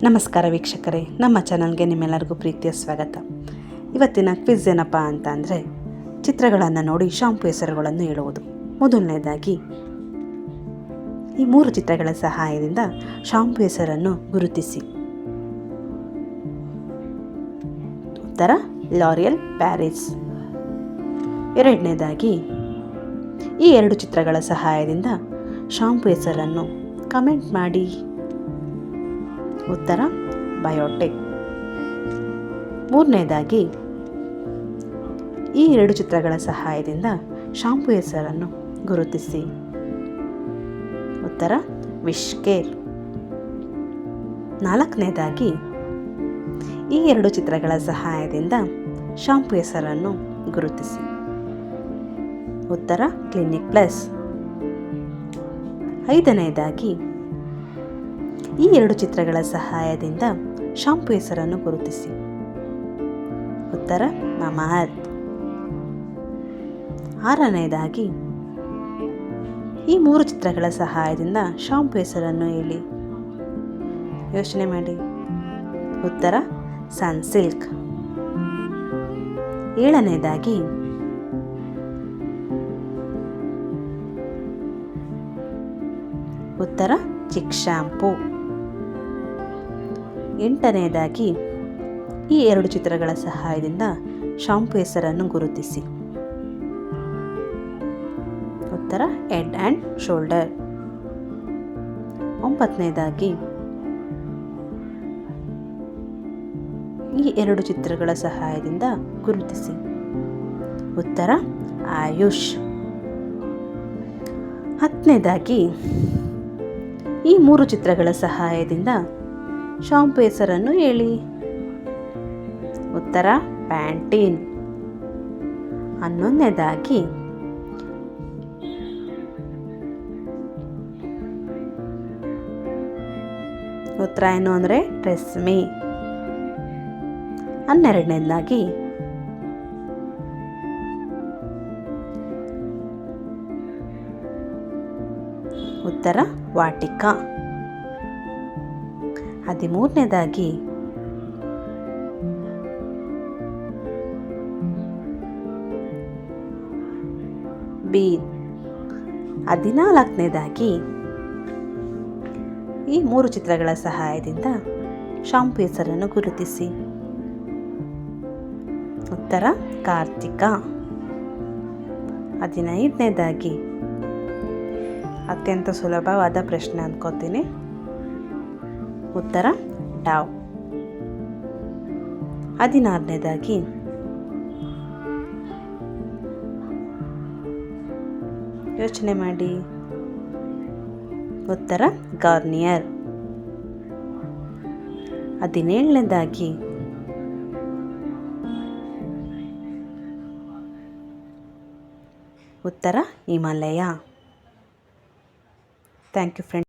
ನಮಸ್ಕಾರ ವೀಕ್ಷಕರೇ, ನಮ್ಮ ಚಾನಲ್ಗೆ ನಿಮ್ಮೆಲ್ಲರಿಗೂ ಪ್ರೀತಿಯ ಸ್ವಾಗತ. ಇವತ್ತಿನ ಕ್ವಿಜ್ ಏನಪ್ಪ ಅಂತ ಅಂದರೆ, ಚಿತ್ರಗಳನ್ನು ನೋಡಿ ಶಾಂಪು ಹೆಸರುಗಳನ್ನು ಹೇಳುವುದು. ಮೊದಲನೇದಾಗಿ ಈ 3 ಚಿತ್ರಗಳ ಸಹಾಯದಿಂದ ಶಾಂಪು ಹೆಸರನ್ನು ಗುರುತಿಸಿ. ಉತ್ತರ ಲಾರಿಯಲ್ ಪ್ಯಾರಿಸ್. ಎರಡನೇದಾಗಿ ಈ 2 ಚಿತ್ರಗಳ ಸಹಾಯದಿಂದ ಶಾಂಪು ಹೆಸರನ್ನು ಕಮೆಂಟ್ ಮಾಡಿ. ಉತ್ತರ ಬಯೋಟೆಕ್. ಮೂರನೇದಾಗಿ ಈ 2 ಚಿತ್ರಗಳ ಸಹಾಯದಿಂದ ಶಾಂಪು ಹೆಸರನ್ನು ಗುರುತಿಸಿ. ಉತ್ತರ ವಿಶ್ಕೇರ್. ನಾಲ್ಕನೇದಾಗಿ ಈ 2 ಚಿತ್ರಗಳ ಸಹಾಯದಿಂದ ಶಾಂಪು ಹೆಸರನ್ನು ಗುರುತಿಸಿ. ಉತ್ತರ ಕ್ಲಿನಿಕ್ ಪ್ಲಸ್. ಐದನೇದಾಗಿ ಈ 2 ಚಿತ್ರಗಳ ಸಹಾಯದಿಂದ ಶಾಂಪು ಹೆಸರನ್ನು ಗುರುತಿಸಿ. ಉತ್ತರ ಮಮಾಅರ್ತ್. ಆರನೇದಾಗಿ ಈ 3 ಚಿತ್ರಗಳ ಸಹಾಯದಿಂದ ಶಾಂಪು ಹೆಸರನ್ನು ಹೇಳಿ. ಯೋಚನೆ ಮಾಡಿ. ಉತ್ತರ ಸನ್ಸಿಲ್ಕ್. ಏಳನೇದಾಗಿ ಉತ್ತರ ಚಿಕ್ ಶಾಂಪೂ. ಎಂಟನೇದಾಗಿ ಈ 2 ಚಿತ್ರಗಳ ಸಹಾಯದಿಂದ ಶಾಂಪು ಹೆಸರನ್ನು ಗುರುತಿಸಿ. ಉತ್ತರ ಹೆಡ್ ಆ್ಯಂಡ್ ಶೋಲ್ಡರ್. ಒಂಬತ್ತನೇದಾಗಿ ಈ 2 ಚಿತ್ರಗಳ ಸಹಾಯದಿಂದ ಗುರುತಿಸಿ. ಉತ್ತರ ಆಯುಷ್. ಹತ್ತನೇದಾಗಿ ಈ 3 ಚಿತ್ರಗಳ ಸಹಾಯದಿಂದ ಶಾಂಪು ಹೆಸರನ್ನು ಹೇಳಿ. ಉತ್ತರ ಪ್ಯಾಂಟೀನ್. ಹನ್ನೊಂದನೇದಾಗಿ ಉತ್ತರ ಏನು ಅಂದರೆ ಟ್ರೆಸ್ಮೆ. ಹನ್ನೆರಡನೇದಾಗಿ ಉತ್ತರ ವಾಟಿಕಾ. 13ನೇದಾಗಿ ಬೀರ್. 14ನೇದಾಗಿ ಈ 3 ಚಿತ್ರಗಳ ಸಹಾಯದಿಂದ ಶಾಂಪು ಹೆಸರನ್ನು ಗುರುತಿಸಿ. ಉತ್ತರ ಕಾರ್ತಿಕ. 15ನೇದಾಗಿ ಅತ್ಯಂತ ಸುಲಭವಾದ ಪ್ರಶ್ನೆ ಅಂದ್ಕೋತೀನಿ. ಉತ್ತರ ಡಾವ್. 16ನೇದಾಗಿ ಯೋಚನೆ ಮಾಡಿ. ಉತ್ತರ ಗಾರ್ನಿಯರ್. 17ನೇದಾಗಿ ಉತ್ತರ ಹಿಮಾಲಯ. Thank you friends.